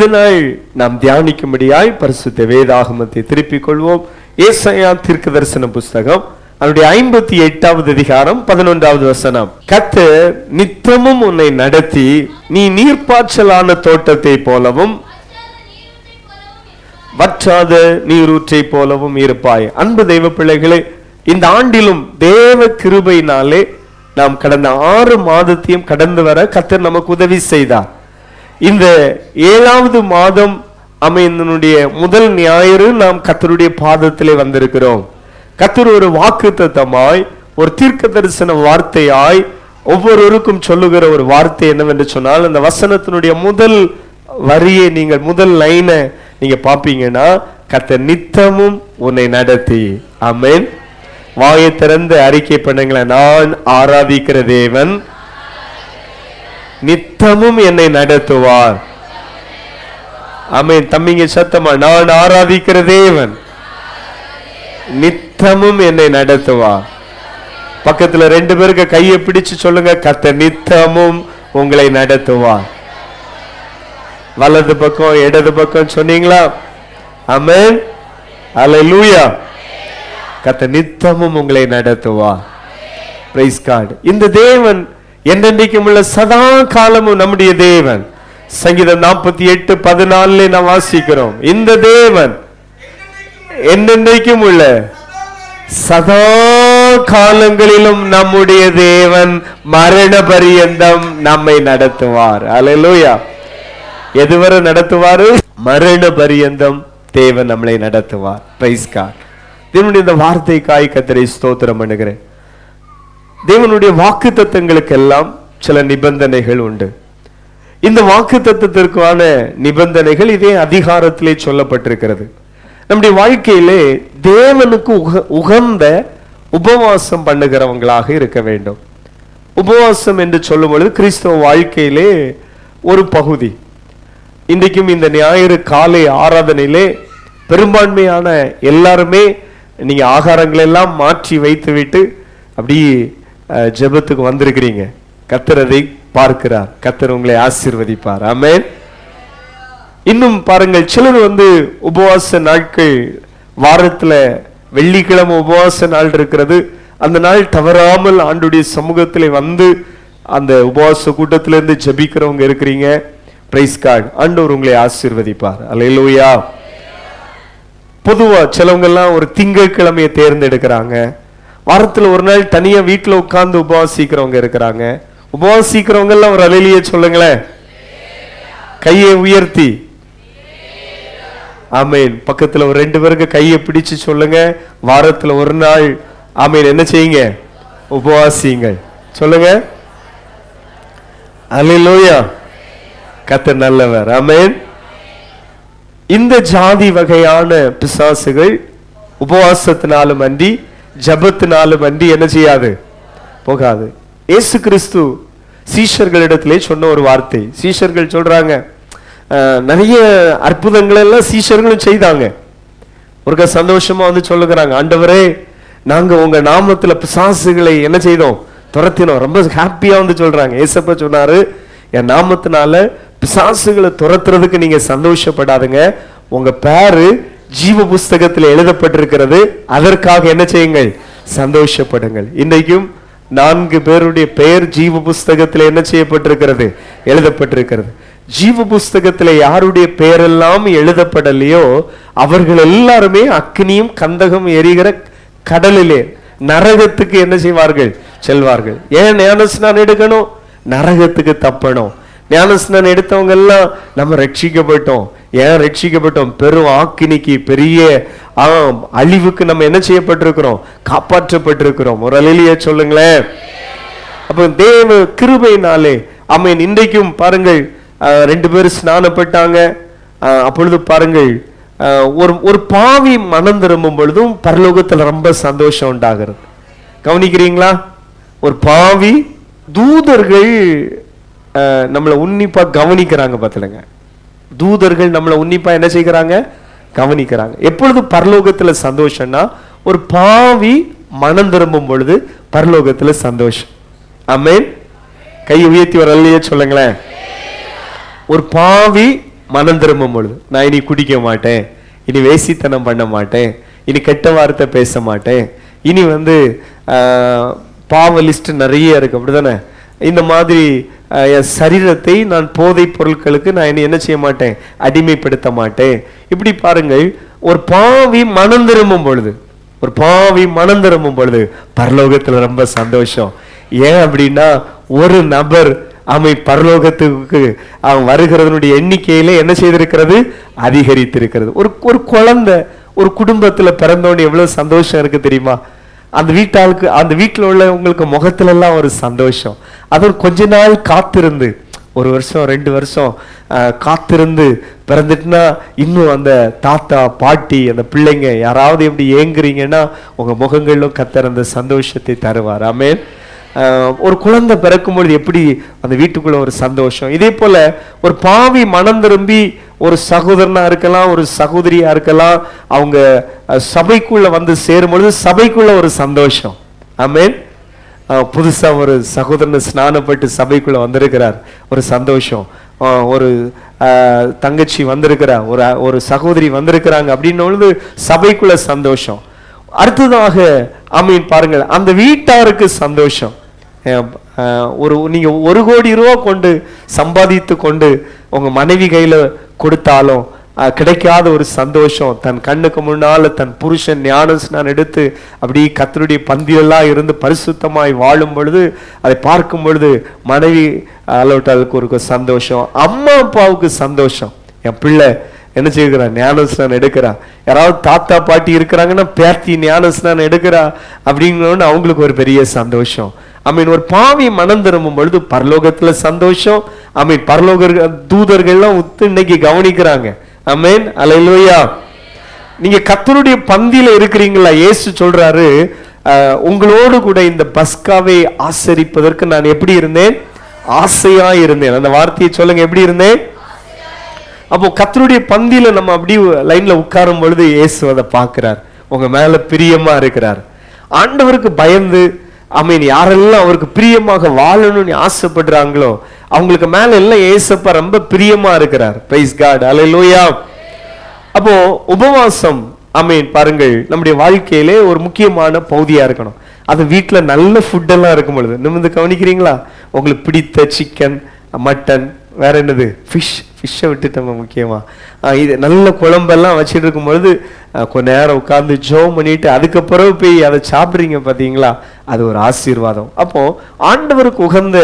இந்த நாள் நாம் தியானிக்கும்படியாய் பரிசுத்த வேதாகமத்தை திருப்பிக் கொள்வோம். ஏசாயா தீர்க்கதரிசன புஸ்தகம் அதனுடைய 58வது அதிகாரம் 11வது வசனம். கர்த்தர் நித்தமும் உன்னை நடத்தி நீ நீர்ப்பாய்ச்சலான தோட்டத்தை போலவும் வற்றாத நீரூற்றை போலவும் இருப்பாய். அன்பு தெய்வ பிள்ளைகளே, இந்த ஆண்டிலும் தேவ கிருபையினாலே நாம் கடந்த 6 மாதத்தையும் கடந்து வர கர்த்தர் நமக்கு உதவி செய்தார். இந்த 7வது மாதம் அமைந்தனுடைய முதல் ஞாயிறு நாம் கர்த்தருடைய பாதத்திலே வந்திருக்கிறோம். கர்த்தர் ஒரு வாக்குத்தத்தமாய், ஒரு தீர்க்க தரிசன வார்த்தையாய் ஒவ்வொருவருக்கும் சொல்லுகிற ஒரு வார்த்தை என்னவென்று சொன்னால், அந்த வசனத்தினுடைய முதல் வரியை நீங்கள் முதல் லைனை நீங்க பாப்பீங்கன்னா, கர்த்தர் நித்தமும் உன்னை நடத்தி. ஆமென். வாயை திறந்து அறிக்கை பண்ணுங்களேன். நான் ஆராதிக்கிற தேவன் நித்தமும் என்னை நடத்துவார். ஆமென். தம்பிங்க சத்தமா, நான் ஆராதிக்கிற தேவன் நித்தமும் என்னை நடத்துவார். பக்கத்துல 2 பேருக்கு கையை பிடிச்சு சொல்லுங்க, கர்த்தர் நித்தமும் உங்களை நடத்துவார். வலது பக்கம் இடது பக்கம் சொன்னீங்களா? ஆமென். அல்லேலூயா. கர்த்தர் நித்தமும் உங்களை நடத்துவார். Praise God. இந்த தேவன் என்றென்றைக்கும் உள்ள சதா காலமும் நம்முடைய தேவன். சங்கீதம் 48:14 நாம் வாசிக்கிறோம், இந்த தேவன் என்றென்றைக்கும் உள்ள சதா காலங்களிலும் நம்முடைய தேவன் மரண பரியந்தம் நம்மை நடத்துவார். அல்லேலூயா. எதுவரை நடத்துவாரு? மரண பரியந்தம் தேவன் நம்மளை நடத்துவார். Praise God. தேவனுடைய இந்த வார்த்தைக்காய் கர்த்தரை ஸ்தோத்திரம் பண்ணுகிறேன். தேவனுடைய வாக்குத்தத்தங்களுக்கெல்லாம் சில நிபந்தனைகள் உண்டு. இந்த வாக்குத்தத்தத்திற்கான நிபந்தனைகள் இதே அதிகாரத்திலே சொல்லப்பட்டிருக்கிறது. நம்முடைய வாழ்க்கையிலே தேவனுக்கு உகந்த உபவாசம் பண்ணுகிறவங்களாக இருக்க வேண்டும். உபவாசம் என்று சொல்லும் பொழுது கிறிஸ்தவ வாழ்க்கையிலே ஒரு பகுதி. இன்றைக்கும் இந்த ஞாயிறு காலை ஆராதனையிலே பெரும்பான்மையான எல்லாருமே நீங்க ஆகாரங்கள் எல்லாம் மாற்றி வைத்து விட்டு அப்படி ஜெபத்துக்கு வந்திருக்கிறீங்க. கர்த்தர் அதை பார்க்கிறார். கர்த்தர் உங்களை ஆசீர்வதிப்பார். ஆமென். இன்னும் பாருங்கள், சிலர் உபவாச நாட்கள், வாரத்துல வெள்ளிக்கிழமை உபவாச நாள் இருக்கிறது. அந்த நாள் தவறாமல் ஆண்டுடைய சமூகத்திலே அந்த உபவாச கூட்டத்திலிருந்து ஜெபிக்கிறவங்க இருக்கிறீங்க. Praise God. ஆண்டவர் உங்களை ஆசீர்வதிப்பார். அல்லேலூயா. பொதுவா சிலவங்க எல்லாம் ஒரு திங்கட்கிழமையை தேர்ந்தெடுக்கிறாங்க. வாரத்துல ஒரு நாள் தனியா வீட்டுல உட்கார்ந்து உபவாசிக்கிறவங்க இருக்கிறாங்க. உபவாசிக்கிறவங்க எல்லாம் ஒரு அல்லேலூயா சொல்லுங்களேன், கையை உயர்த்தி. ஆமென். பக்கத்துல ஒரு 2 பேருக்கு கையை பிடிச்சு சொல்லுங்க, வாரத்துல ஒரு நாள் ஆமென் என்ன செய்யுங்க? உபவாசிங்கள். சொல்லுங்க அல்லேலூயா. கர்த்தர் நல்லவர். ஆமென். இந்த ஜாதி வகையான பிசாசுகள் உபவாசத்தினாலும் அன்றி ஜபத்தினாலும் அன்றி என்ன செய்யாது? போகாது. இயேசு கிறிஸ்து சீஷர்களிடத்திலே சொன்ன ஒரு வார்த்தை. சீஷர்கள் சொல்றாங்க, நிறைய அற்புதங்கள் எல்லாம் சீஷர்களும் செய்தாங்க. ஒரு சந்தோஷமா சொல்லுகிறாங்க, ஆண்டவரே நாங்க உங்க நாமத்துல பிசாசுகளை என்ன செய்தோம்? துரத்தினோம். ரொம்ப ஹாப்பியா சொல்றாங்க. ஏசப்பா சொன்னாரு, என் நாமத்தினால பிசாசுகளை துரத்துறதுக்கு நீங்க சந்தோஷப்படாதுங்க, உங்க பேரு ஜீவ புஸ்தகத்தில் எழுதப்பட்டிருக்கிறது, அதற்காக என்ன செய்யுங்கள்? சந்தோஷப்படுங்கள். இன்றைக்கும் 4 பேருடைய பெயர் ஜீவ புஸ்தகத்தில் என்ன செய்யப்பட்டிருக்கிறது? எழுதப்பட்டிருக்கிறது. ஜீவ புஸ்தகத்தில் யாருடைய பெயரெல்லாம் எழுதப்படலையோ அவர்கள் எல்லாருமே அக்னியும் கந்தகம் எரிகிற கடலிலே நரகத்துக்கு என்ன செய்வார்கள்? செல்வார்கள். ஏன் ஞானஸ்நானம் எடுக்கணும்? நரகத்துக்கு தப்பணும். ஞானஸ்நானம் எடுத்தவங்க எல்லாம் நம்ம ரட்சிக்கப்பட்டோம். ஏன் ரட்சிக்கப்பட்டோம்? பெரும் ஆக்கினிக்கு, பெரிய அழிவுக்கு நம்ம என்ன செய்யப்பட்டிருக்கிறோம்? காப்பாற்றப்பட்டிருக்கிறோம். ஒரு அல்லேலூயா சொல்லுங்களேன். அப்ப தேவ கிருபையினாலே ஆமென். இன்றைக்கும் பாருங்கள், 2 பேர் ஸ்நானப்பட்டாங்க. அப்பொழுது பாருங்கள், ஒரு பாவி மனம் திரும்பும் பொழுதும் பரலோகத்தில் ரொம்ப சந்தோஷம் உண்டாகிறது. கவனிக்கிறீங்களா? ஒரு பாவி, தூதர்கள் நம்மளை உன்னிப்பா கவனிக்கிறாங்க. பார்த்துடுங்க, தூதர்கள் நம்மளை உன்னிப்பா என்ன செய்கிறாங்க? கவனிக்கிறாங்க. எப்பொழுது பரலோகத்துல சந்தோஷம்னா, ஒரு பாவி மனம் திரும்பும் பொழுது பரலோகத்துல சந்தோஷம். ஆமென். கை உயர்த்தி ஒரு அல்லேலூயா சொல்லுங்களேன். ஒரு பாவி மனம் திரும்பும் பொழுது, நான் இனி குடிக்க மாட்டேன், இனி வேசித்தனம் பண்ண மாட்டேன், இனி கெட்ட வார்த்தை பேச மாட்டேன், இனி பாவ லிஸ்ட் நிறைய இருக்கு, அப்படிதானே? இந்த மாதிரி என் சரீரத்தை நான் போதை பொருட்களுக்கு நான் என்ன செய்ய மாட்டேன், அடிமைப்படுத்த மாட்டேன். இப்படி பாருங்கள், ஒரு பாவி மனம் திரும்பும் பொழுது பரலோகத்துல ரொம்ப சந்தோஷம். ஏன் அப்படின்னா, ஒரு நபர் பரலோகத்துக்கு அவன் வருகிறதனுடைய எண்ணிக்கையில என்ன செய்திருக்கிறது, அதிகரித்திருக்கிறது. ஒரு குழந்தை ஒரு குடும்பத்துல பிறந்தோன்னு எவ்வளவு சந்தோஷம் இருக்கு தெரியுமா? அந்த வீட்டில் உள்ளவங்களுக்கு முகத்துல எல்லாம் ஒரு சந்தோஷம். அது கொஞ்ச நாள் காத்திருந்து, 1 வருஷம் 2 வருஷம் காத்திருந்து பிறந்துட்டுனா, இன்னும் அந்த தாத்தா பாட்டி அந்த பிள்ளைங்க யாராவது எப்படி ஏங்குறீங்கன்னா உங்க முகங்களிலும் கர்த்தர் அந்த சந்தோஷத்தை தருவார். ஆமென். ஒரு குழந்தை பிறக்கும் பொழுது எப்படி அந்த வீட்டுக்குள்ள ஒரு சந்தோஷம். இதே போல ஒரு பாவி மனம் திரும்பி ஒரு சகோதரனா இருக்கலாம், ஒரு சகோதரியா இருக்கலாம், அவங்க சபைக்குள்ள சேரும் பொழுது சபைக்குள்ள ஒரு சந்தோஷம். ஆமென். புதுசா ஒரு சகோதரன் ஸ்நானப்பட்டு சபைக்குள்ள வந்திருக்கிறார், ஒரு சந்தோஷம். ஒரு தங்கச்சி வந்திருக்கிறா, ஒரு சகோதரி வந்திருக்கிறாங்க அப்படின்னும் பொழுது சபைக்குள்ள சந்தோஷம். அடுத்ததாக பாருங்கள், அந்த வீட்டாருக்கு சந்தோஷம். நீங்க 1 கோடி ரூபா கொண்டு சம்பாதித்து கொண்டு உங்க மனைவி கையில கொடுத்தாலும் கிடைக்காத ஒரு சந்தோஷம். தன் கண்ணுக்கு முன்னால தன் புருஷன் ஞானஸ்நானம் எடுத்து அப்படி கர்த்தருடைய பந்தியெல்லாம் இருந்து பரிசுத்தமாய் வாழும் பொழுது அதை பார்க்கும் பொழுது மனைவி அலோட்டாளுக்கு ஒரு சந்தோஷம், அம்மா அப்பாவுக்கு சந்தோஷம். என் பிள்ளை என்ன செய்கிறா, ஞானஸ்நானம் எடுக்கிறா. யாராவது தாத்தா பாட்டி இருக்கிறாங்கன்னா பேர்த்தி ஞானஸ்நானம் எடுக்கிறா அப்படிங்கன்னு அவங்களுக்கு ஒரு பெரிய சந்தோஷம். ஒரு பாவி மனம் திரும்பும் பொழுது பரலோகத்துல சந்தோஷம். பரலோக தூதர்கள்லாம் இன்னைக்கு கவனிக்கிறாங்க. ஆமென். அல்லேலூயா. நீங்க கர்த்தருடைய பந்தியில இருக்கிறீங்களா? இயேசு சொல்றாரு, உங்களோடு கூட இந்த பஸ்காவை ஆசரிப்பதற்கு நான் எப்படி இருந்தேன், ஆசையா இருந்தேன். அந்த வார்த்தையை சொல்லுங்க, எப்படி இருந்தேன்? அப்போ கர்த்தருடைய பந்தியில நம்ம அப்படி லைன்ல உட்காரும் பொழுது இயேசு அதை பார்க்கிறார், உங்க மேல பிரியமா இருக்கிறார். ஆண்டவருக்கு பயந்து யாரெல்லாம் அவருக்கு பிரியமாக வாழணும்னு ஆசைப்படுறாங்களோ அவங்களுக்கு மேல எல்லாம் இயேசப்பா ரொம்ப பிரியமா இருக்கிறார். Praise God. அல்லேலூயா. அப்போ உபவாசம் பாருங்கள், நம்முடைய வாழ்க்கையிலே ஒரு முக்கியமான பகுதியா இருக்கணும். அது வீட்டுல நல்ல ஃபுட் எல்லாம் இருக்கும் பொழுது நிமிர்ந்து கவனிக்கிறீங்களா? உங்களுக்கு பிடித்த சிக்கன், மட்டன், வேற என்னது, ஃபிஷ்ஷை விட்டுட்டோம். முக்கியமா இது நல்ல குழம்பெல்லாம் வச்சுட்டு இருக்கும் பொழுது கொஞ்ச நேரம் உட்கார்ந்து ஜெபம் பண்ணிட்டு அதுக்கப்புறம் போய் அதை சாப்பிட்றீங்க பார்த்தீங்களா, அது ஒரு ஆசீர்வாதம். அப்போ ஆண்டவருக்கு உகந்த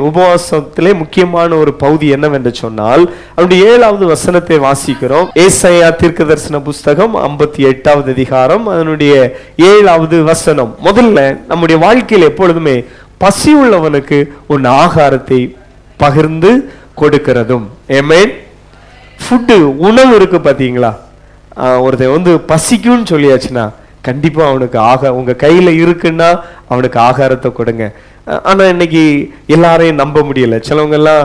உபவாசத்திலே முக்கியமான ஒரு பகுதி என்னவென்று சொன்னால், அவருடைய 7வது வசனத்தை வாசிக்கிறோம். ஏசாயா தீர்க்கதரிசன புஸ்தகம் 58வது அதிகாரம் அதனுடைய 7வது வசனம். முதல்ல நம்முடைய வாழ்க்கையில் எப்பொழுதுமே பசி உள்ளவனுக்கு ஒரு ஆகாரத்தை பகிர்ந்து கொடுக்கிறதும். ஆமென். ஃபுட்டு, உணவு இருக்கு பார்த்தீங்களா? ஒருத்தன் பசிக்கும்னு சொல்லியாச்சுன்னா கண்டிப்பா அவனுக்கு உங்க கையில இருக்குன்னா அவனுக்கு ஆகாரத்தை கொடுங்க. ஆனா இன்னைக்கு எல்லாரையும் நம்ப முடியல. சிலவங்க எல்லாம்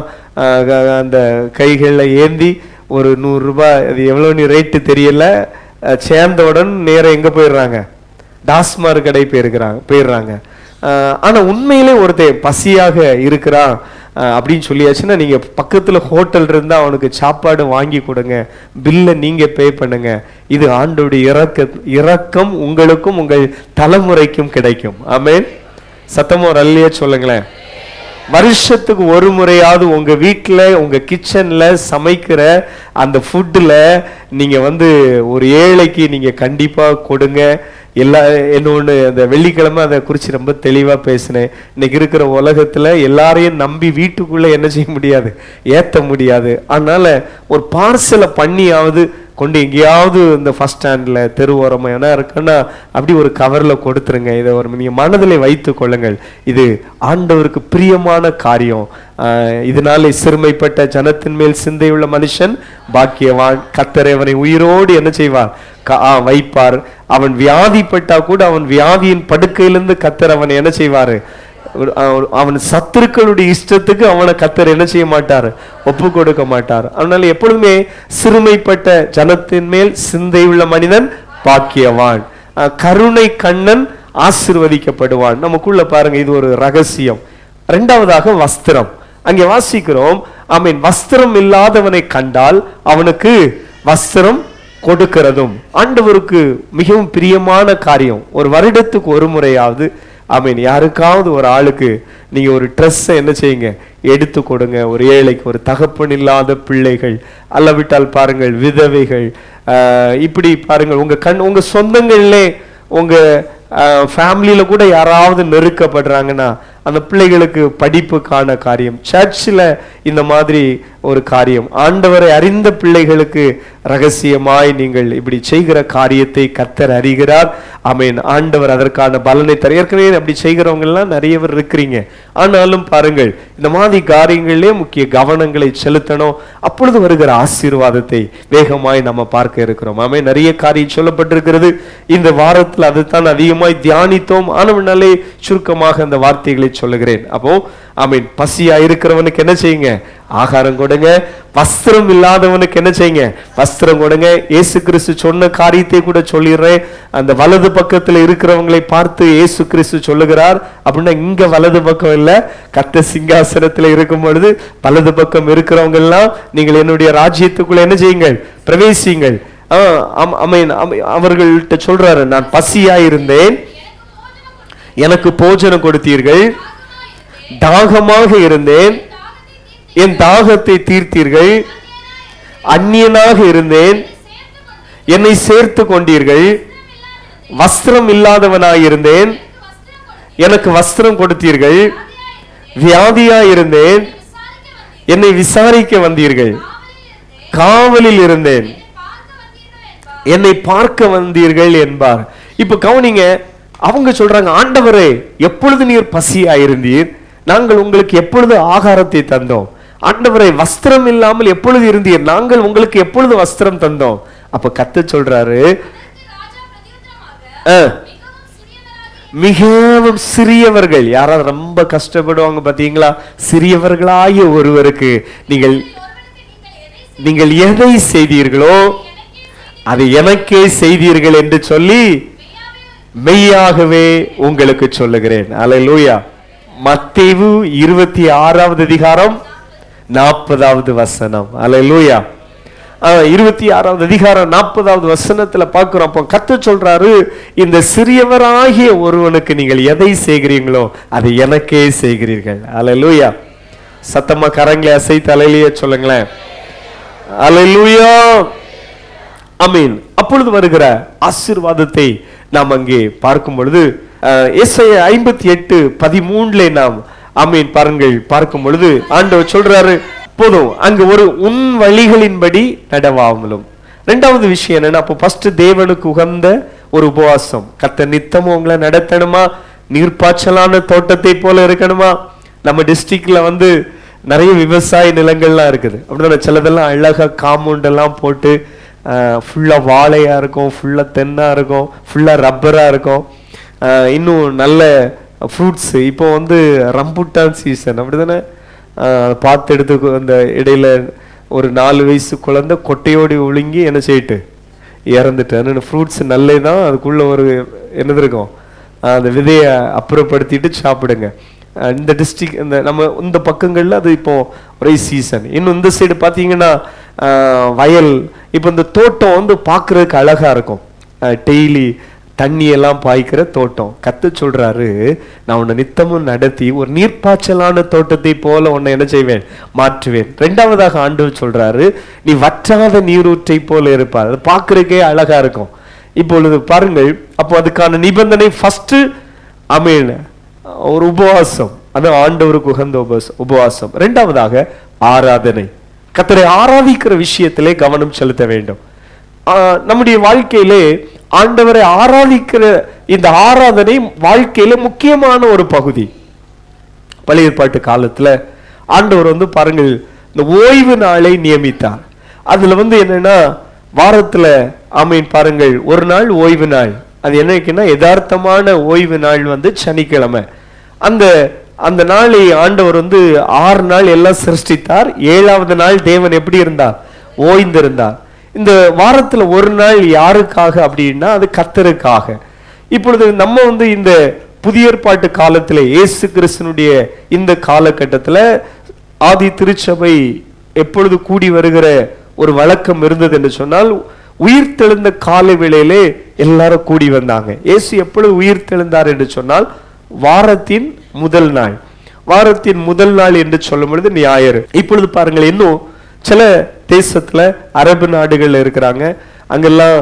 அந்த கைகள்ல ஏந்தி ஒரு 100 ரூபாய், அது எவ்வளவு ரேட்டு தெரியல, சேர்ந்தவுடன் நேரம் எங்க போயிடுறாங்க, டாஸ்மார்க் கடை போயிடுறாங்க. ஆனா உண்மையிலே ஒருத்தன் பசியாக இருக்கிறான் அப்படின்னு சொல்லியாச்சுன்னா நீங்க பக்கத்துல ஹோட்டல் இருந்தா அவனுக்கு சாப்பாடு வாங்கி கொடுங்க, பில்லை நீங்க பே பண்ணுங்க. இது ஆண்டோடைய இரக்கம் உங்களுக்கும் உங்கள் தலைமுறைக்கும் கிடைக்கும். ஆமென். சத்தமா ஒரு அல்லையா சொல்லுங்களேன். வருஷத்துக்கு ஒரு முறையாவது உங்க வீட்டுல உங்க கிச்சன்ல சமைக்கிற அந்த ஃபுட்ல நீங்க ஒரு ஏழைக்கு நீங்க கண்டிப்பா கொடுங்க. இன்னொன்று, அந்த வெள்ளிக்கிழமை அதை குறித்து ரொம்ப தெளிவாக பேசினேன். இன்னைக்கு இருக்கிற உலகத்தில் எல்லாரையும் நம்பி வீட்டுக்குள்ளே என்ன செய்ய முடியாது, ஏற்ற முடியாது. அதனால ஒரு பார்சலை பண்ணியாவது கொண்டு எங்கேயாவது இந்த ஃபர்ஸ்ட் ஸ்டாண்டில் தெருவோரமாக என்ன இருக்குன்னா அப்படி ஒரு கவரில் கொடுத்துருங்க. இதை நீங்கள் மனதில் வைத்து கொள்ளுங்கள். இது ஆண்டவருக்கு பிரியமான காரியம். இதனாலே சிறுமைப்பட்ட ஜனத்தின் மேல் சிந்தையுள்ள மனுஷன் பாக்கியவான். கர்த்தர் அவனை உயிரோடு என்ன செய்வார், வைப்பார். அவன் வியாதிப்பட்டா கூட அவன் வியாதியின் படுக்கையிலிருந்து கர்த்தர் அவனை என்ன செய்வாரு, அவன் சத்துருக்களுடைய இஷ்டத்துக்கு அவனை கர்த்தர் என்ன செய்ய மாட்டார், ஒப்பு கொடுக்க மாட்டார். அதனால எப்பொழுதுமே சிறுமைப்பட்ட ஜனத்தின் மேல் சிந்தையுள்ள மனிதன் பாக்கியவான். கருணை கண்ணன் ஆசீர்வதிக்கப்படுவான். நமக்குள்ள பாருங்க, இது ஒரு ரகசியம். 2வதாக வஸ்திரம். அங்கே வாசிக்கிறோம், ஆமீன், வஸ்திரம் இல்லாதவனை கண்டால் அவனுக்கு வஸ்திரம் கொடுக்கிறதும் ஆண்டவருக்கு மிகவும் பிரியமான காரியம். ஒரு வருடத்துக்கு ஒரு முறையாவது ஆமீன் யாருக்காவது ஒரு ஆளுக்கு நீங்க ஒரு ட்ரெஸ்ஸை என்ன செய்யுங்க, எடுத்து கொடுங்க. ஒரு ஏழைக்கு, ஒரு தகப்பன் இல்லாத பிள்ளைகள், அல்லவிட்டால் பாருங்கள் விதவைகள், இப்படி பாருங்கள் உங்க சொந்தங்கள்லே உங்க ஃபேமிலியில கூட யாராவது நெருக்கப்படுறாங்கன்னா அந்த பிள்ளைகளுக்கு படிப்புக்கான காரியம், சர்ச்சில் இந்த மாதிரி ஒரு காரியம், ஆண்டவரை அறிந்த பிள்ளைகளுக்கு ரகசியமாய் நீங்கள் இப்படி செய்கிற காரியத்தை கர்த்தர் அறிகிறார். ஆமீன். ஆண்டவர் அதற்கான பலனை தர. ஏற்கனவே அப்படி செய்கிறவங்க எல்லாம் நிறைய பேர் இருக்கிறீங்க. ஆனாலும் பாருங்கள், இந்த மாதிரி காரியங்களிலே முக்கிய கவனங்களை செலுத்தணும். அப்பொழுது வருகிற ஆசீர்வாதத்தை வேகமாய் நம்ம பார்க்க இருக்கிறோம். ஆமீன். நிறைய காரியம் சொல்லப்பட்டிருக்கிறது. இந்த வாரத்தில் அதுதான் அதிகமாய் தியானித்தோம். ஆனவனாலே சுருக்கமாக அந்த வார்த்தைகளை சொல்லுகிறேன். அப்போ ஆமீன், பசியா இருக்கிறவனுக்கு என்ன செய்யுங்க, ஆகாரம் கொடுங்க. வஸ்திரம் இல்லாதவனுக்கு என்ன செய்யுங்க, வஸ்திரம் கொடுங்க. இயேசு கிறிஸ்து சொன்ன காரியத்தை கூட சொல்லிடுறேன். அந்த வலது பக்கத்துல இருக்கிறவங்களை பார்த்து இயேசு கிறிஸ்து சொல்லுகிறார் அப்படின்னா, இங்க வலது பக்கம் இல்ல, கர்த்தர் சிங்காசனத்துல இருக்கும் பொழுது வலது பக்கம் இருக்கிறவங்க எல்லாம் நீங்கள் என்னுடைய ராஜ்யத்துக்குள்ள என்ன செய்யுங்கள், பிரவேசியுங்கள். அவர்கள்ட்ட சொல்றாரு, நான் பசியா இருந்தேன், எனக்கு போஜனம் கொடுத்தீர்கள், தாகமாக இருந்தேன், என் தாகத்தை தீர்த்தீர்கள், அந்நியனாக இருந்தேன், என்னை சேர்த்து கொண்டீர்கள், வஸ்திரம் இல்லாதவனாயிருந்தேன், எனக்கு வஸ்திரம் கொடுத்தீர்கள், வியாதியாய் இருந்தேன், என்னை விசாரிக்க வந்தீர்கள், காவலில் இருந்தேன், என்னை பார்க்க வந்தீர்கள் என்பார். இப்ப கவனிங்க, அவங்க சொல்றாங்க, ஆண்டவரே எப்பொழுது நீர் பசியாயிருந்தீர், நாங்கள் உங்களுக்கு எப்பொழுது ஆகாரத்தை தந்தோம். ஆண்டவரை வஸ்திரம் இல்லாமல் எப்பொழுது இருந்தீர், நாங்கள் உங்களுக்கு எப்பொழுது வஸ்திரம் தந்தோம். அப்ப கர்த்தர் சொல்றாரு, மிகவும் சிறியவர்கள், யாராவது ரொம்ப கஷ்டப்படுவாங்க பாத்தீங்களா, சிறியவர்களாகிய ஒருவருக்கு நீங்கள் எதை செய்தீர்களோ அதை எனக்கே செய்தீர்கள் என்று சொல்லி மெய்யாகவே உங்களுக்கு சொல்லுகிறேன். அல்லேலூயா. மத்தேயு 26வது அதிகாரம் 40வது வசனம். அல்லேலூயா. 26வது அதிகாரம் 40வது வசனத்துல பார்க்கிறோம். அப்போ கர்த்தர் சொல்றாரு, இந்த சிறியவராகிய ஒருவனுக்கு நீங்கள் எதை செய்கிறீங்களோ அதை எனக்கே செய்கிறீர்கள். அல்லேலூயா. சத்தமா கரங்களை அசைத்து அல்லேலூயா சொல்லுங்களேன். அல்லேலூயா. ஆமீன். அப்பொழுது வருகிற ஆசீர்வாதத்தை நாம் அங்கே பார்க்கும் பொழுது ஏசாயா 58:13 நாம் ஆமீன் பாருங்கள் பார்க்கும் பொழுது ஆண்டவர் சொல்றாரு, போதும் அங்கு ஒரு உன் வழிகளின்படி நடவாமலும். இரண்டாவது விஷயம் என்னன்னா, அப்போ ஃபர்ஸ்ட் தேவனுக்கு உகந்த ஒரு உபவாசம். கர்த்தர் நித்தமும் உங்களை நடத்தணுமா, நீர்ப்பாய்ச்சலான தோட்டத்தை போல இருக்கணுமா. நம்ம டிஸ்ட்ரிக்ட்ல நிறைய விவசாய நிலங்கள்லாம் இருக்குது. அப்படிதான் சிலதெல்லாம் அழகா காம்பவுண்ட் எல்லாம் போட்டு ஃபுல்லா வாழையா இருக்கும், ஃபுல்லா தென்னா இருக்கும், ஃபுல்லா ரப்பரா இருக்கும். இன்னும் நல்ல ஃப்ரூட்ஸ், இப்போ ரம்புட்டான் சீசன் அப்படிதானே, பார்த்து எடுத்து அந்த இடையில ஒரு 4 வயசு குழந்தை கொட்டையோடி ஒழுங்கி என்ன செய்யிட்டு இறந்துட்டு. ஃப்ரூட்ஸ் நல்லே தான், அதுக்குள்ள ஒரு என்னது இருக்கும், அந்த விதையை அப்புறப்படுத்திட்டு சாப்பிடுங்க. இந்த டிஸ்ட்ரிக்ட் நம்ம இந்த பக்கங்கள்ல அது இப்போ ஒரே சீசன். இன்னும் இந்த சைடு பார்த்தீங்கன்னா வயல், இப்போ இந்த தோட்டம் பார்க்கறதுக்கு அழகா இருக்கும், டெய்லி தண்ணி எல்லாம் பாய்க்கிற தோட்டம். கர்த்தர் சொல்றாரு, நான் உன்னை நித்தமும் நடத்தி ஒரு நீர்ப்பாய்ச்சலான தோட்டத்தை போல உன்னை என்ன செய்வேன், மாற்றுவேன். இரண்டாவதாக ஆண்டவர் சொல்றாரு, நீ வற்றாத நீரூற்றை போல இருப்பார். அது பார்க்கறதுக்கே அழகா இருக்கும். இப்பொழுது பாருங்கள், அப்போ அதுக்கான நிபந்தனை ஃபர்ஸ்ட் ஆமென் ஒரு உபவாசம், அது ஆண்டவருக்கு உகந்த உபவாசம். இரண்டாவதாக ஆராதனை. கர்த்தரை ஆராதிக்கிற விஷயத்திலே கவனம் செலுத்த வேண்டும். நம்முடைய வாழ்க்கையிலே ஆண்டவரை ஆராதிக்கிற இந்த ஆராதனை வாழ்க்கையில முக்கியமான ஒரு பகுதி. பழைய ஏற்பாட்டு காலத்துல ஆண்டவர் பாருங்கள், இந்த ஓய்வு நாளை நியமித்தார். அதுல என்னன்னா, வாரத்துல ஆமீன் பாருங்கள் ஒரு நாள் ஓய்வு நாள். அது என்னன்னா, யதார்த்தமான ஓய்வு நாள் சனிக்கிழமை. அந்த நாளை ஆண்டவர் 6 நாள் எல்லாம் சிருஷ்டித்தார். 7வது நாள் தேவன் எப்படி இருந்தார், ஓய்ந்திருந்தார். இந்த வாரத்துல ஒரு நாள் யாருக்காக அப்படின்னா, அது கர்த்தருக்காக. இப்பொழுது நம்ம இந்த புதிய ஏற்பாட்டு காலத்துல, இயேசு கிறிஸ்துனுடைய இந்த காலகட்டத்துல ஆதி திருச்சபை எப்பொழுது கூடி வருகிற ஒரு வழக்கம் இருந்தது என்று சொன்னால், உயிர் தெழுந்த காலை வேளையிலே எல்லாரும் கூடி வந்தாங்க. இயேசு எப்பொழுது உயிர் தெழுந்தார் என்று சொன்னால், வாரத்தின் முதல் நாள். வாரத்தின் முதல் நாள் என்று சொல்லும் பொழுது ஞாயிறு. இப்பொழுது பாருங்கள், இன்னும் சில தேசத்துல அரபு நாடுகள்ல இருக்கிறாங்க, அங்கெல்லாம்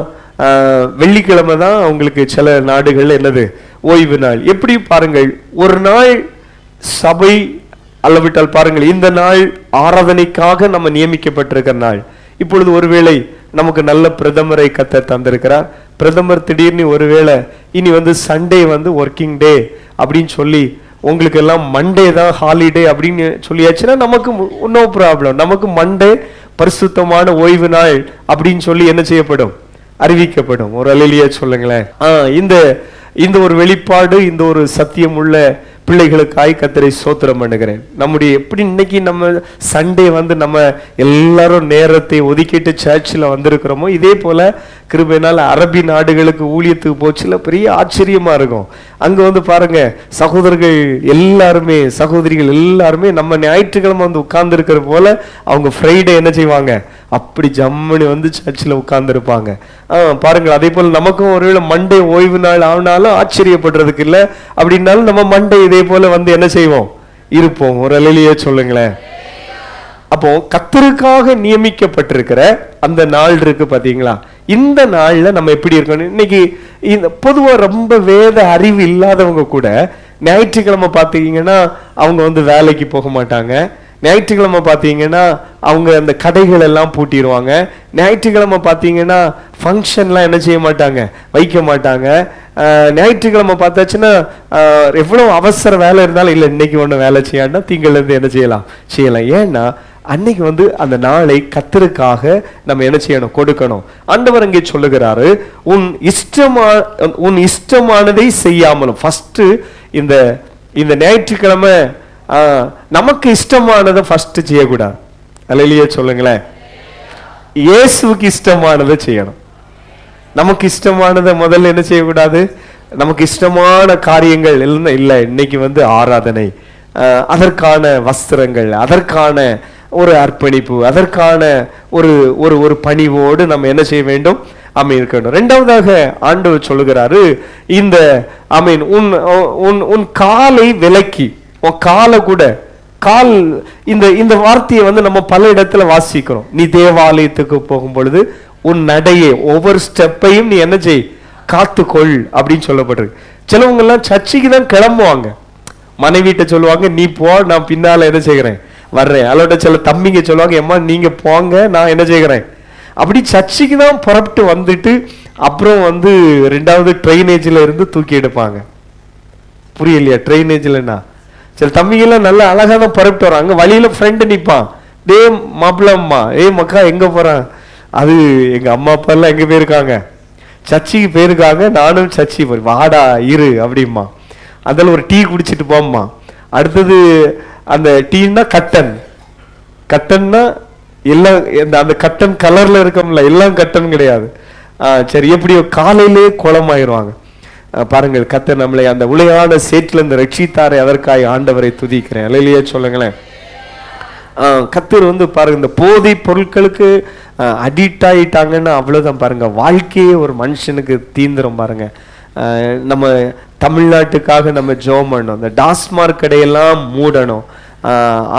வெள்ளிக்கிழமை தான் அவங்களுக்கு சில நாடுகள் என்னது ஓய்வு நாள். எப்படி பாருங்கள், ஒரு நாள் சபை அளவிட்டால் பாருங்கள், இந்த நாள் ஆராதனைக்காக நம்ம நியமிக்கப்பட்டிருக்கிற நாள். இப்பொழுது ஒருவேளை நமக்கு நல்ல பிரதமரை கத்த தந்திருக்கிறார். பிரதமர் திடீர்னு ஒருவேளை இனி சண்டே ஒர்க்கிங் டே அப்படின்னு சொல்லி உங்களுக்கு எல்லாம் மண்டே தான் ஹாலிடே அப்படின்னு சொல்லியாச்சுன்னா நமக்கு நோ ப்ராப்ளம். நமக்கு மண்டே பரிசுத்தமான ஓய்வு நாள் அப்படின்னு சொல்லி என்ன செய்யப்படும், அறிவிக்கப்படும். ஒரு அல்லேலூயா சொல்லுங்களேன். இந்த ஒரு வெளிப்பாடு, இந்த ஒரு சத்தியம் உள்ள பிள்ளைகளுக்காய் கர்த்தரை ஸ்தோத்திரம் பண்ணுகிறேன். நம்முடைய எப்படி இன்னைக்கு நம்ம சண்டே நம்ம எல்லாரும் நேரத்தை ஒதுக்கிட்டு சர்ச்சில் வந்திருக்கிறோமோ, இதே போல கிருபையினால் அரபி நாடுகளுக்கு ஊழியத்துக்கு போச்சுல பெரிய ஆச்சரியமா இருக்கும். அங்க பாருங்க, சகோதரர்கள் எல்லாருமே சகோதரிகள் எல்லாருமே நம்ம ஞாயிற்றுக்கிழமை உட்கார்ந்து இருக்கிற போல அவங்க ஃப்ரைடே என்ன செய்வாங்க, அப்படி ஜம்முன்னு சர்ச்சில் உட்கார்ந்து இருப்பாங்க. பாருங்க, அதே போல நமக்கும் ஒருவேளை மண்டே ஓய்வு நாள் ஆனாலும் ஆச்சரியப்படுறதுக்கு இல்லை. அப்படின்னாலும் நம்ம மண்டே இதே போல என்ன செய்வோம், இருப்போம். ஒரு அல்லேலூயா சொல்லுங்களேன். அப்போ கர்த்தருக்காக நியமிக்கப்பட்டிருக்கிற அந்த நாள் இருக்கு பாத்தீங்களா, இந்த நாள்ல நம்ம எப்படி இருக்கணும். இன்னைக்கு இந்த பொதுவா ரொம்ப வேத அறிவு இல்லாதவங்க கூட ஞாயிற்றுக்கிழமை பார்த்தீங்கன்னா அவங்க வேலைக்கு போக மாட்டாங்க. ஞாயிற்றுக்கிழமை பார்த்தீங்கன்னா அவங்க அந்த கடைகள் எல்லாம் பூட்டிடுவாங்க. ஞாயிற்றுக்கிழமை பார்த்தீங்கன்னா ஃபங்க்ஷன்லாம் என்ன செய்ய மாட்டாங்க, வைக்க மாட்டாங்க. ஞாயிற்றுக்கிழமை பார்த்தாச்சுன்னா எவ்வளோ அவசர வேலை இருந்தாலும் இல்லை இன்னைக்கு ஒன்றும் வேலை செய்யாண்டா திங்கள்லேருந்து என்ன செய்யலாம். ஏன்னா அன்னைக்கு அந்த நாளை கர்த்தருக்காக நம்ம என்ன செய்யணும், கொடுக்கணும். ஆண்டவர் அங்கே சொல்லுகிறாரு, உன் இஷ்டமானதை செய்யாமலும். ஃபர்ஸ்ட் இந்த ஞாயிற்றுக்கிழமை நமக்கு இஷ்டமானதை ஃபர்ஸ்ட் செய்யக்கூடாது. அல்லேலூயா சொல்லுங்களேன். இயேசுவுக்கு இஷ்டமானதை செய்யணும். நமக்கு இஷ்டமானதை முதல்ல என்ன செய்யக்கூடாது. நமக்கு இஷ்டமான காரியங்கள் இல்லை. இன்னைக்கு ஆராதனை, அதற்கான வஸ்திரங்கள், அதற்கான ஒரு அர்ப்பணிப்பு, அதற்கான ஒரு பணிவோடு நம்ம என்ன செய்ய வேண்டும், இருக்கணும். இரண்டாவதாக ஆண்டவர் சொல்லுகிறாரு, இந்த உன் காலை விலக்கி, உன் காலை கூட இந்த வார்த்தையை நம்ம பல இடத்துல வாசிக்கிறோம். நீ தேவாலயத்துக்கு போகும் பொழுது உன் நடையை ஒவ்வொரு ஸ்டெப்பையும் நீ என்ன செய், காத்துக்கொள் அப்படின்னு சொல்லப்பட்டிருக்கு. சிலவங்க எல்லாம் சர்ச்சைக்கு தான் கிளம்புவாங்க, மனைவிட்ட சொல்லுவாங்க நீ போ, நான் பின்னால என்ன செய்கிறேன் வர்றேன். அதோட சில தம்பிங்க சொல்லுவாங்க, எம்மா நீங்க போங்க, நான் என்ன செய்கிறேன். அப்படி சர்ச்சைக்கு தான் புறப்பட்டு வந்துட்டு அப்புறம் ரெண்டாவது ட்ரெயினேஜ்ல இருந்து தூக்கி எடுப்பாங்க. புரியலையா? ட்ரெயினேஜ்லன்னா சில தம்பிங்கெல்லாம் நல்ல அழகா தான் புறப்பட்டு வராங்க. வழியில ஃப்ரெண்டு நிற்பான், டே மாப்பிள்ள அம்மா, மக்கா எங்க போறான், அது எங்க அம்மா அப்பா எல்லாம் எங்க போயிருக்காங்க, சர்ச்சைக்கு போயிருக்காங்க, நானும் சர்ச்சை போய் வாடா இரு அப்படிமா. அதில் ஒரு டீ குடிச்சிட்டு போம்மா. அடுத்தது அந்த டீன்னா கட்டன்னா எல்லாம் அந்த கட்டன் கலர்ல இருக்கோம்ல, எல்லாம் கட்டன் கிடையாது. சரி, எப்படியோ காலையிலே குளமாயிருவாங்க. பாருங்கள், கர்த்தர் நம்மளை அந்த உளையான சேற்றிலிருந்து ரட்சித்தாரை, அதற்காக ஆண்டவரை துதிக்கிறேன். அல்லேலூயா சொல்லுங்களேன். கர்த்தர் பாருங்க, இந்த போதை பொருட்களுக்கு அடிக்ட் ஆயிட்டாங்கன்னா அவ்வளவுதான். பாருங்க, வாழ்க்கையே ஒரு மனுஷனுக்கு தீந்திரம். பாருங்க, நம்ம தமிழ்நாட்டுக்காக நம்ம ஜெபம் பண்ணணும். இந்த டாஸ்மார்க் கடையெல்லாம் மூடணும்.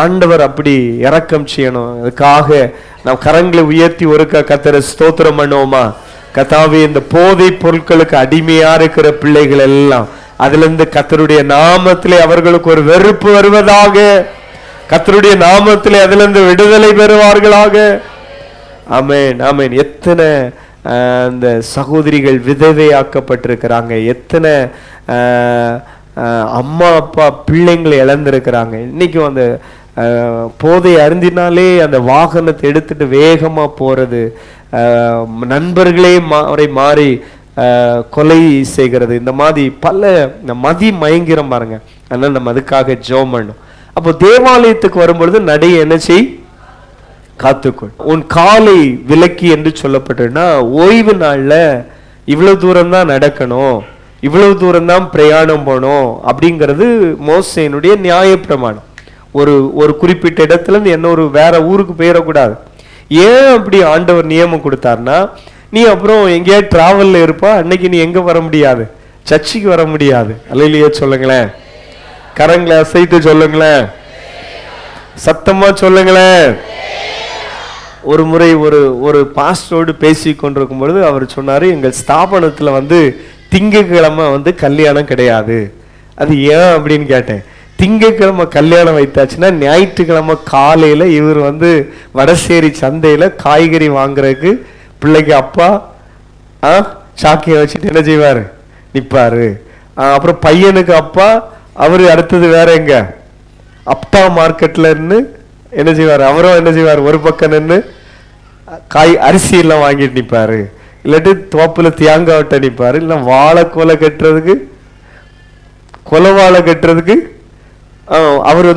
ஆண்டவர் அப்படி இரக்கம் செய்யணும். அதுக்காக நாம் கரங்களை உயர்த்தி ஒருக்க கர்த்தரை ஸ்தோத்திரம் பண்ணுவோமா. கர்த்தாவே, இந்த போதை பொருட்களுக்கு அடிமையா இருக்கிற பிள்ளைகள் எல்லாம் அதுல இருந்து கர்த்தருடைய நாமத்திலே அவர்களுக்கு ஒரு வெறுப்பு வருவதாக, கர்த்தருடைய நாமத்திலே அதுல இருந்து விடுதலை பெறுவார்களாக. ஆமென், ஆமென். எத்தனை அந்த சகோதரிகள் விதவையாக்கப்பட்டிருக்கிறாங்க, எத்தனை அம்மா அப்பா பிள்ளைங்களை இழந்திருக்கிறாங்க. இன்னைக்கும் அந்த போதை அருந்தினாலே அந்த வாகனத்தை எடுத்துட்டு வேகமா போறது, நண்பர்களே மாறி கொலை செய்கிறது, இந்த மாதிரி பல மதி மயங்கிரம் பாருங்க. அதனால நம்ம அதுக்காக ஜெபம் பண்ணணும். அப்போ தேவாலயத்துக்கு வரும்பொழுது நடைய என்ன செய், காத்துக்கொள். உன் காலை விலக்கி என்று சொல்லப்பட்டதுன்னா, ஓய்வு நாள்ல இவ்வளவு தூரம் தான் நடக்கணும், இவ்வளவு தூரம் தான் பிரயாணம் போனோம் அப்படிங்கிறது மோசேனுடைய நியாய பிரமாணம். ஒரு குறிப்பிட்ட இடத்துல இருந்து என்ன ஒரு வேற ஊருக்கு போயிடக்கூடாது. ஏன் அப்படி ஆண்டவர் நியமம் கொடுத்தாருன்னா, நீ அப்புறம் எங்கேயாவது டிராவல்ல இருப்பா, அன்னைக்கு நீ எங்க வர முடியாது, சர்ச்சுக்கு வர முடியாது. அல்லையே சொல்லுங்களேன், கரங்களை அசைத்து சொல்லுங்களேன், சத்தமா சொல்லுங்களேன். ஒரு முறை ஒரு பாஸ்டரோடு பேசி கொண்டிருக்கும் பொழுது அவர் சொன்னாரு, எங்கள் ஸ்தாபனத்துல திங்கக்கிழமை கல்யாணம் கிடையாது. அது ஏன் அப்படின்னு கேட்டேன். திங்கக்கிழமை கல்யாணம் வைத்தாச்சுன்னா ஞாயிற்றுக்கிழமை காலையில இவர் வடசேரி சந்தையில காய்கறி வாங்குறதுக்கு பிள்ளைக்கு அப்பா சாக்கிய வச்சுட்டு என்ன செய்வாரு, நிப்பாரு. அப்புறம் பையனுக்கு அப்பா அவரு அடுத்தது வேற எங்க அப்டா மார்க்கெட்ல இருந்து என்ன செய்வாரு, அவரும் என்ன செய்வாரு, ஒரு பக்கம் நின்று அரிசி எல்லாம் வாங்கிட்டு நிப்பாரு, இல்லாட்டி தோப்புல தேங்காய் விட்ட நிப்பாரு, இல்ல வாழை கொலை கட்டுறதுக்கு கொலை வாழை கட்டுறதுக்கு அவர்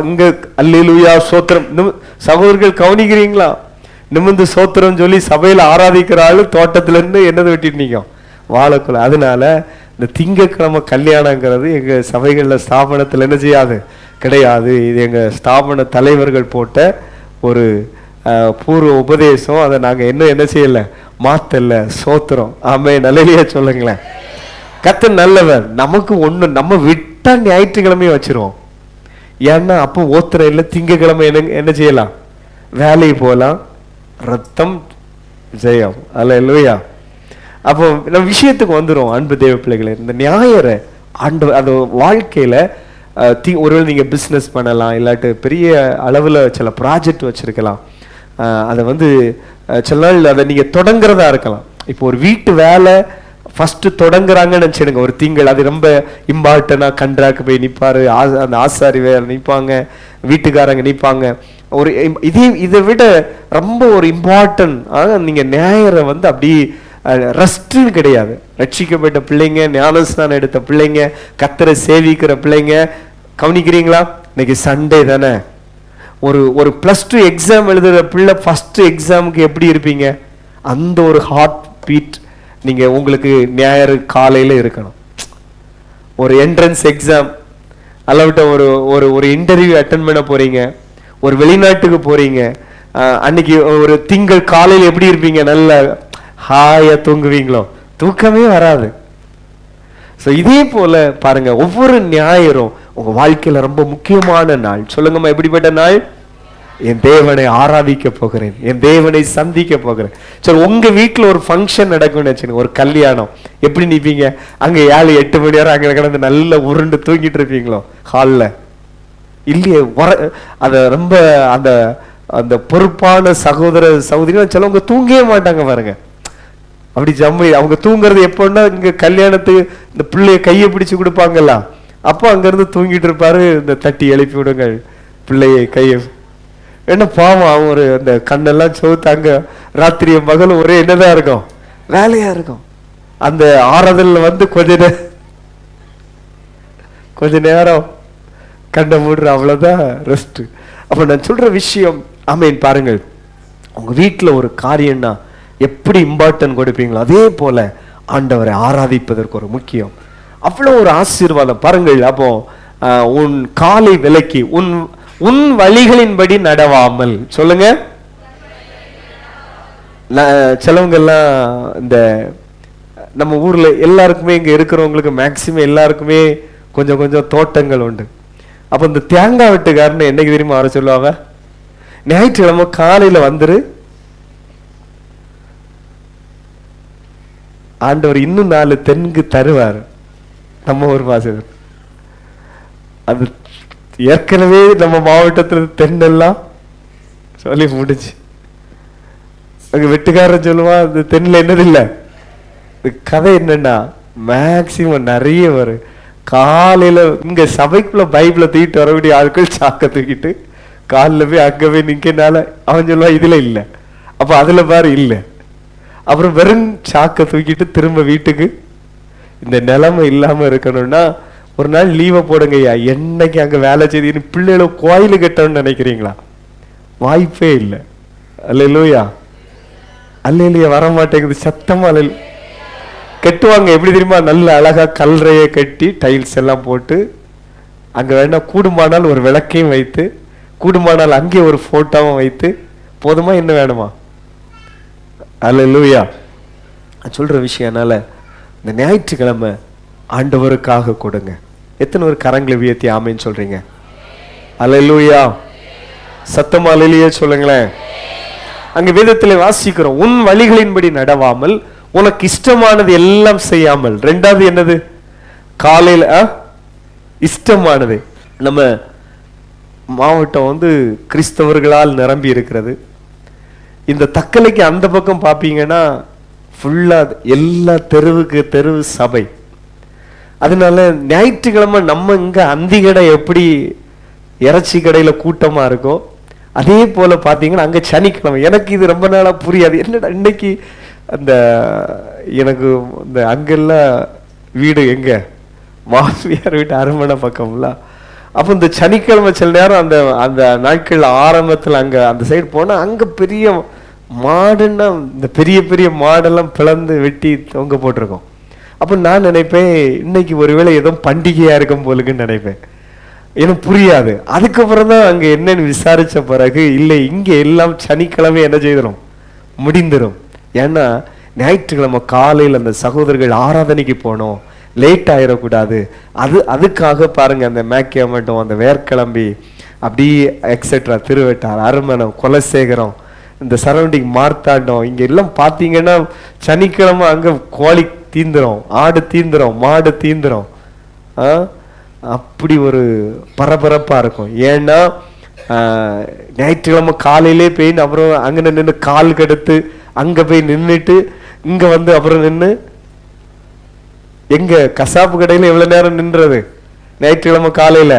இங்க அல்லேலூயா சோத்திரம். சகோதரர்கள் கவனிக்கிறீங்களா, நிமிந்து சோத்திரம் சொல்லி சபையில ஆராதிக்கிற ஆளு தோட்டத்துல இருந்து என்னது வெட்டிட்டு நிற்கும், வாழைக்குலை. அதனால இந்த திங்கக்கிழமை கல்யாணங்கிறது எங்க சபைகள்ல ஸ்தாபனத்துல என்ன செய்யாது, கிடையாது. இது எங்க ஸ்தாபன தலைவர்கள் போட்ட ஒரு பூர்வ உபதேசம். அதை நாங்க என்ன செய்யல, மாத்தல. சோத்திரம். ஆமே, நல்லையா சொல்லுங்களேன். கர்த்தர் நல்லவர். நமக்கு ஒண்ணு, நம்ம விட்டா ஞாயிற்றுக்கிழமையும் வச்சிருவோம். ஏன்னா அப்போ ஓத்திரம் இல்லை, திங்கக்கிழமை என்ன செய்யலாம், வேலைக்கு போகலாம். ரத்தம் ஜெயம். அல்லேலூயா. அப்போ நம்ம விஷயத்துக்கு வந்துடும். அன்பு தேவ பிள்ளைகளே, இந்த ஞாயிறு ஆண்டு அந்த வாழ்க்கையில ஒருவேளை நீங்க பிசினஸ் பண்ணலாம், இல்லாட்டு பெரிய அளவுல சில ப்ராஜெக்ட் வச்சிருக்கலாம். அதை சில நாள் அதை நீங்க தொடங்குறதா இருக்கலாம். இப்போ ஒரு வீட்டு வேலை ஃபர்ஸ்ட் தொடங்குறாங்கன்னு நினைச்சிடுங்க, ஒரு திங்கள். அது ரொம்ப இம்பார்ட்டனா கண்ட்ராக்கு போய் நிற்பாரு, அந்த ஆசாரி வேலை நிற்பாங்க, வீட்டுக்காரங்க நிற்பாங்க. ஒரு இதை விட ரொம்ப ஒரு இம்பார்ட்டன்ட் நீங்க ஞாயிறை அப்படி ரெஸ்ட்னு கிடையாது. ரட்சிக்கப்பட்ட பிள்ளைங்க, ஞானஸ்நானம் எடுத்த பிள்ளைங்க, கர்த்தரை சேவிக்கிற பிள்ளைங்க, கவனிக்கிறீங்களா? இன்னைக்கு சண்டே தானே. ஒரு +2 எக்ஸாம் எழுதுற பிள்ளை ஃபர்ஸ்ட் எக்ஸாமுக்கு எப்படி இருப்பீங்க, அந்த ஒரு ஹார்ட் பீட் நீங்க உங்களுக்கு ஞாயிறு காலையில இருக்கணும். ஒரு என்ட்ரன்ஸ் எக்ஸாம் அல்லவிட்ட ஒரு இன்டர்வியூ அட்டென்ட் பண்ண போறீங்க, ஒரு வெளிநாட்டுக்கு போறீங்க, அன்னைக்கு ஒரு திங்கள் காலையில் எப்படி இருப்பீங்க, நல்ல ஹாயா தூங்குவீங்களோ? தூக்கமே வராது. இதே போல பாருங்க, ஒவ்வொரு ஞாயிறும் உங்க வாழ்க்கையில ரொம்ப முக்கியமான நாள். சொல்லுங்கம்மா, எப்படிப்பட்ட நாள்? என் தேவனை ஆராதிக்க போகிறேன், என் தேவனை சந்திக்க போகிறேன். சரி, உங்க வீட்டுல ஒரு ஃபங்க்ஷன் நடக்கும்னு வச்சுக்கோங்க, ஒரு கல்யாணம். எப்படி நிப்பீங்க? அங்க 7-8 மணி நேரம் அங்க கிடந்து நல்ல உருண்டு தூங்கிட்டு இருப்பீங்களோ ஹால்ல? இல்லையே. அத ரொம்ப அந்த அந்த பொறுப்பான சகோதர சகோதரிகள் சிலவங்க தூங்கவே மாட்டாங்க பாருங்க. அப்படி ஜம்மி அவங்க தூங்குறது எப்போன்னா, இங்க கல்யாணத்துக்கு இந்த பிள்ளைய கையை பிடிச்சு கொடுப்பாங்கல்ல, அப்போ அங்க இருந்து தூங்கிட்டு இருப்பாரு. இந்த தட்டி எழுப்பி விடுங்கள் பிள்ளையை, கையை. என்ன பாவம், அவங்க அந்த கண்ணெல்லாம் சோத்தாங்க, ராத்திரிய மகளும் ஒரே என்னதான் இருக்கும், வேலையா இருக்கும். அந்த ஆறுதல்ல கொஞ்ச நேரம் கண்ணை மூடுற, அவ்வளவுதான் ரெஸ்ட். அப்ப நான் சொல்ற விஷயம், ஆமீன். பாருங்கள், உங்க வீட்டுல ஒரு காரியம்னா எப்படி இம்பார்ட்டன்ட் கொடுப்பீங்களோ அதே போல ஆண்டவரை ஆராதிப்பதற்கு ஒரு முக்கியம். அவ்வளவு ஒரு ஆசீர்வாதம் பாருங்கள். அப்போ உன் காலை விலக்கி உன் வழிகளின்படி நடவாமல், சொல்லுங்க. சிலவங்க எல்லாம் இந்த நம்ம ஊர்ல எல்லாருக்குமே, இங்க இருக்கிறவங்களுக்கு மேக்சிமம் எல்லாருக்குமே கொஞ்சம் கொஞ்சம் தோட்டங்கள் உண்டு. அப்ப இந்த தேங்காய் வெட்டுக்காரன்னு என்னைக்கு தெரியுமா வர சொல்லுவாங்க? ஞாயிற்றுக்கிழமை காலையில வந்துரு, ஆண்டவர் இன்னும் 4 தென்கு தருவார். நம்ம ஒரு பாசம் அது ஏற்கனவே நம்ம மாவட்டத்தில் தென்னெல்லாம் சொல்லி முடிச்சு. அங்க வெட்டுக்காரன் சொல்லுவான், அந்த தென்னில் என்னது இல்லை. கதை என்னன்னா, மேக்சிமம் நிறைய வரும். காலையில இங்க சபைக்குள்ள பைபிளை தூக்கிட்டு வரக்கூடிய ஆட்கள் சாக்க தூக்கிட்டு காலில் போய் அங்க போய் நிக்கனால அவன் சொல்லுவான் இதுல இல்ல, அப்ப அதுல பாரு இல்ல. அப்புறம் வெறும் சாக்க தூக்கிட்டு திரும்ப வீட்டுக்கு. இந்த நிலைமை இல்லாம இருக்கணும்னா ஒரு நாள் லீவை போடுங்க ஐயா. என்னைக்கு அங்க வேலை செய்து பிள்ளைகளை கோயிலு கட்டணும்னு நினைக்கிறீங்களா? வாய்ப்பே இல்லை. அல்லேலூயா, அல்லேலூயா. வர மாட்டேங்குது சத்தமா. கட்டுவாங்க எப்படி தெரியுமா? நல்ல அழகா கல்றைய கட்டி டைல்ஸ் எல்லாம் போட்டு அங்க வேணா கூடுமானால் ஒரு விளக்கையும் வைத்து, கூடுமானால் அங்கே ஒரு போட்டோவும் வைத்து, போதுமா என்ன வேணுமா? அல்லேலூயா. சொல்ற விஷயம்னால இந்த ஞாயிற்றுக்கிழமை ஆண்டவருக்காக கொடுங்க. எத்தனை ஒரு கரங்களை உயர்த்தி ஆமென் சொல்றீங்க? அல்லேலூயா. சத்தமா அல்லேலூயா சொல்லுங்களேன். அங்க வேதத்திலே வாசிக்கிறோம், உன் வழிகளின்படி நடவாமல் உனக்கு இஷ்டமானது எல்லாம் செய்யாமல். ரெண்டாவது என்னது? காலையில இஷ்டமானது. நம்ம மாவட்டம் கிறிஸ்தவர்களால் நிரம்பி இருக்கிறது. இந்த தக்கலைக்கு அந்த பக்கம் பாப்பீங்கன்னா ஃபுல்லா எல்லா தெருவுக்கு தெருவு சபை. அதனால ஞாயிற்றுக்கிழமை நம்ம இங்க அந்தி கடை எப்படி இறைச்சி கடையில கூட்டமா இருக்கோ, அதே போல பாத்தீங்கன்னா அங்க சனிக்கிழமை. எனக்கு இது ரொம்ப நாளா புரியாது, என்னடா இன்னைக்கு அந்த எனக்கு இந்த அங்கெல்லாம் வீடு எங்க மாமியார் வீட்டு அரண்மனை பக்கம்ல. அப்போ இந்த சனிக்கிழமை சில நேரம் அந்த அந்த நாட்கள் ஆரம்பத்தில் அங்க அந்த சைடு போனா அங்க பெரிய மாடுன்னா இந்த பெரிய பெரிய மாடெல்லாம் பிளந்து வெட்டி தொங்க போட்டிருக்கோம். அப்போ நான் நினைப்பேன், இன்னைக்கு ஒருவேளை ஏதோ பண்டிகையா இருக்கும் போலுக்குன்னு நினைப்பேன். எனக்கு புரியாது. அதுக்கப்புறம் தான் அங்க என்னன்னு விசாரிச்ச பிறகு இல்லை, இங்க எல்லாம் சனிக்கிழமை என்ன செய்திடும், முடிந்துடும். ஏன்னா ஞாயிற்றுக்கிழமை காலையில் அந்த சகோதரர்கள் ஆராதனைக்கு போனோம், லேட் ஆயிடக்கூடாது. அதுக்காக பாருங்க அந்த மேக்கியா மட்டும் அந்த வேர்க்கிளம்பி அப்படி எக்ஸெட்ரா திருவட்டார், அரமணம், குலசேகரம், இந்த சரௌண்டிங் மார்த்தாண்டம், இங்க எல்லாம் பாத்தீங்கன்னா சனிக்கிழமை அங்க கோழி தீந்துரும், ஆடு தீந்துரும், மாடு தீந்துரும். அப்படி ஒரு பரபரப்பா இருக்கும். ஏன்னா ஞாயிற்றுக்கிழமை காலையிலே போய் அப்புறம் அங்க நின்று கால் கெடுத்து அங்க போய் நின்றுட்டு இங்க அப்புறம் நின்று எங்க கசாப்பு கடையில எவ்வளவு நேரம் நின்றது? ஞாயிற்றுக்கிழமை காலையில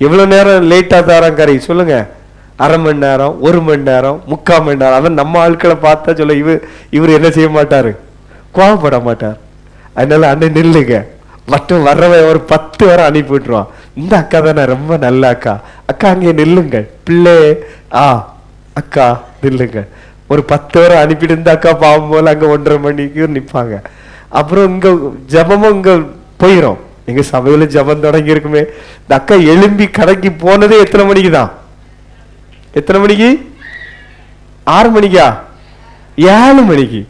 எவ்வளவு நேரம் லேட்டா தாரான் கறி சொல்லுங்க? அரை மணி நேரம், 1 மணி நேரம், 3/4 மணி நேரம். அவன் நம்ம ஆட்களை பார்த்தா சொல்ல இவர் என்ன செய்ய மாட்டாரு, கோவப்பட மாட்டார். அதனால அண்ணன் நில்லுங்க, மட்டும் வர்றவன் ஒரு 10 வரை அனுப்பி விட்டுருவான். இந்த அக்கா தானே ரொம்ப நல்ல அக்கா, அக்கா அங்கே நில்லுங்க, பிள்ளை அக்கா நில்லுங்க. ஒரு 10 வரை அனுப்பிட்டு இந்த அக்கா பாவம் போல அங்க 1:30 மணிக்கு நிற்பாங்க. அப்புறம் இங்க ஜபமும் இங்க போயிரும். எங்க சபையில ஜபம் தொடங்கி இருக்குமே, இந்த அக்கா எழும்பி கடைக்கு போனதே எத்தனை மணிக்கு தான்? எத்தனை மணிக்கு? 6 மணிக்கா? 7 மணிக்கு,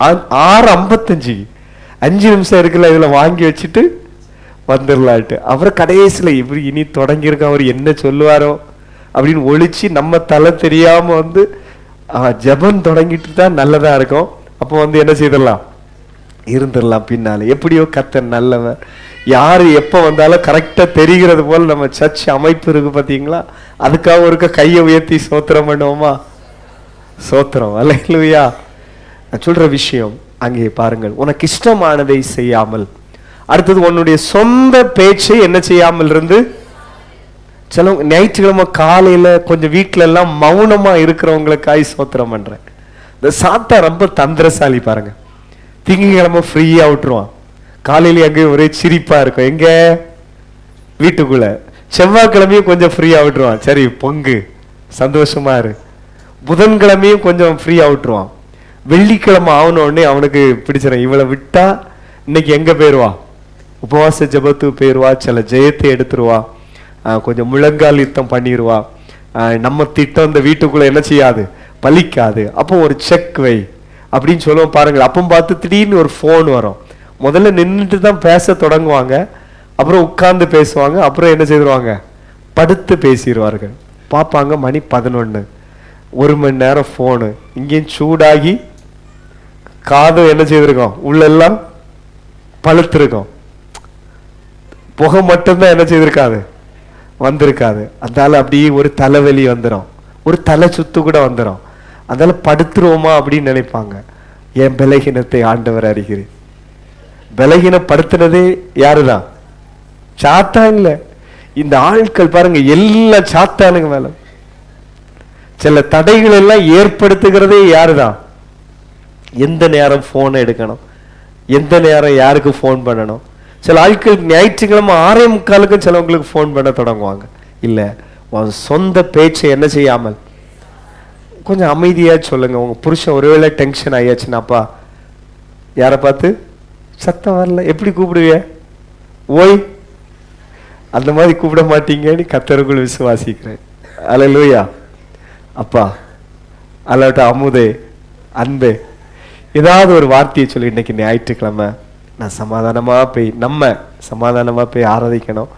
6:55, 5 நிமிஷம் இருக்குல்ல, இதுல வாங்கி வச்சுட்டு வந்துடலாட்டு. அப்புறம் கடைசியில இவர் இனி தொடங்கியிருக்க, அவர் என்ன சொல்லுவாரோ அப்படின்னு ஒழிச்சு நம்ம தலை தெரியாம ஜபம் தொடங்கிட்டு தான் நல்லதா இருக்கும். அப்போ என்ன செய்திடலாம், இருந்துடலாம் பின்னால. எப்படியோ கர்த்தர் நல்லவர். யாரு எப்ப வந்தாலும் கரெக்டா தெரிகிறது போல நம்ம சர்ச் அமைப்பு இருக்கு பாத்தீங்களா? அதுக்காக ஒருக்க கையை உயர்த்தி சோத்திரம் பண்ணுவோமா? சோத்திரம். அல்லேலூயா. நான் சொல்ற விஷயம் அங்கே பாருங்கள், உனக்கு இஷ்டமானதை செய்யாமல், அடுத்தது உன்னுடைய சொந்த பேச்சை என்ன செய்யாமல் இருந்து. சில ஞாயிற்றுக்கிழமை காலையில கொஞ்சம் வீட்டுல எல்லாம் மௌனமா இருக்கிறவங்களுக்காய் சோத்திரம் பண்றேன். இந்த சாத்தா ரொம்ப தந்திரசாலி பாருங்க. திங்கக்கிழமை ஃப்ரீயா விட்டுருவான், காலையில அங்கேயும் ஒரே சிரிப்பா இருக்கும் எங்க வீட்டுக்குள்ள. செவ்வாய்க்கிழமையும் கொஞ்சம் ஃப்ரீயா விட்டுருவான், சரி பொங்கு சந்தோஷமா இரு. புதன்கிழமையும் கொஞ்சம் ஃப்ரீயா விட்டுருவான். வெள்ளிக்கிழமை ஆகணும் உடனே அவனுக்கு பிடிச்சிடும், இவளை விட்டா இன்னைக்கு எங்க போயிருவா, உபவாச ஜபத்துக்கு போயிருவா, சில ஜெயத்தை எடுத்துருவா, கொஞ்சம் முழங்கால் யுத்தம் பண்ணிடுவா, நம்ம திட்டம் இந்த வீட்டுக்குள்ள என்ன செய்யாது, பலிக்காது. அப்போ ஒரு செக் வை அப்படின்னு சொல்லுவோம் பாருங்கள். அப்போ பார்த்து திடீர்னு ஒரு ஃபோன் வரும். முதல்ல நின்றுட்டு தான் பேச தொடங்குவாங்க, அப்புறம் உட்கார்ந்து பேசுவாங்க, அப்புறம் என்ன செய்வாங்க, படுத்து பேசிடுவார்கள். பார்ப்பாங்க மணி 11, 1 மணி நேரம் ஃபோனு. இங்கேயும் சூடாகி காதும் என்ன செய்திருக்கோம், உள்ளெல்லாம் பழுத்திருக்கும், புகை மட்டும்தான் என்ன செய்திருக்காது, வந்திருக்காது. அதனால அப்படியே ஒரு தலைவலி வந்துடும், ஒரு தலை சுத்து கூட வந்துடும். அதனால படுத்துருவோமா அப்படின்னு நினைப்பாங்க. என் பலகீனத்தை ஆண்டவர் அறிகிறேன். பலகீனப்படுத்தினதே யாருதான்? சாத்தான் இல்ல. இந்த ஆட்கள் பாருங்க எல்லாம் சாத்தானுங்க மேல. சில தடைகள் எல்லாம் ஏற்படுத்துகிறதே யாருதான்? எந்த நேரம் போனை எடுக்கணும், எந்த நேரம் யாருக்கு போன் பண்ணணும். சில ஆட்கள் ஞாயிற்றுக்கிழமை 6:45 சிலவங்களுக்கு போன் பண்ண தொடங்குவாங்க. இல்ல, உன் சொந்த பேச்சை என்ன செய்யாமல் கொஞ்சம் அமைதியா சொல்லுங்க. உங்க புருஷன் ஒருவேளை டென்ஷன் ஆயாச்சுன்னாப்பா, யாரை பார்த்து சத்தம் வரல எப்படி கூப்பிடுவிய, ஓய் அந்த மாதிரி கூப்பிட மாட்டீங்கன்னு கர்த்தருக்குள் விசுவாசிக்கிறேன். அல்லேலூயா. அப்பா அல்லாட்ட அமுதே அன்பே ஏதாவது ஒரு வார்த்தையை சொல்லி இன்னைக்கு ஞாயிற்றுக்கிழமை நான் சமாதானமா போய் ஆராதிக்கணும்.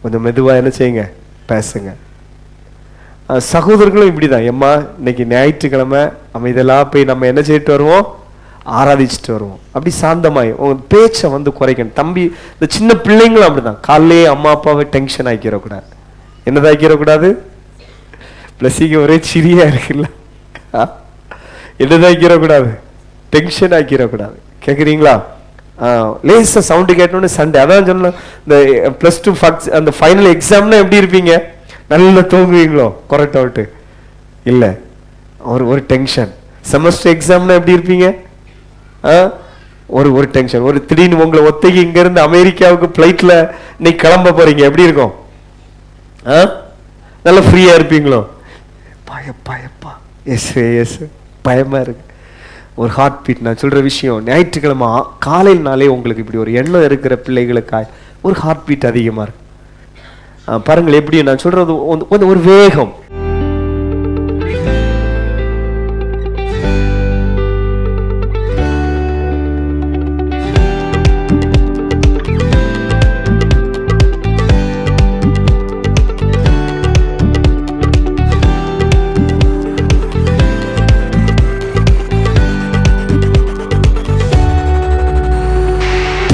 கொஞ்சம் மெதுவா என்ன செய்யுங்க, பேசுங்க. சகோதரர்களும் இப்படிதான், எம்மா இன்னைக்கு ஞாயிற்றுக்கிழமை அமைதியெல்லாம் போய் நம்ம என்ன செய்யிட்டு வருவோம், ஆராதிச்சுட்டு வருவோம். அப்படி சாந்தமாய் உங்க பேச்சை குறைக்கணும். தம்பி, இந்த சின்ன பிள்ளைங்களும் அப்படிதான், காலையிலே அம்மா அப்பாவை டென்ஷன் ஆக்கிடக்கூடாது. என்னதான் ஆக்கிடக்கூடாது? பிளஸிங்க ஒரே சிரியா இருக்குல்ல, என்னதான் ஆக்கிடக்கூடாது? டென்ஷன் ஆக்கிடக்கூடாது. கேட்குறீங்களா? லேசா சவுண்டு கேட்டோன்னு சண்டே. அதான் சொன்ன, இந்த +2 அந்த ஃபைனல் எக்ஸாம்னா எப்படி இருப்பீங்க? நல்லா தூங்குவீங்களோ கொரட் அவுட்டு? இல்லை, ஒரு டென்ஷன். செமஸ்டர் எக்ஸாம்னா எப்படி இருப்பீங்க? ஒரு டென்ஷன். ஒரு திடீர்னு உங்களை ஒத்தைக்கு இங்க இருந்து அமெரிக்காவுக்கு பிளைட்ல இன்னைக்கு கிளம்ப போறீங்க, எப்படி இருக்கும்? நல்லா ஃப்ரீயா இருப்பீங்களோ? பயப்பா எஸ் பயமா இருக்கு. ஒரு ஹார்ட் பீட். நான் சொல்ற விஷயம், ஞாயிற்றுக்கிழமை காலையினாலே உங்களுக்கு இப்படி ஒரு எண்ணம் இருக்கிற பிள்ளைகளுக்காய் ஒரு ஹார்ட் பீட் அதிகமா இருக்கு. பாருங்கள் எப்படி நான் சொல்றது, ஒரு வேகம்.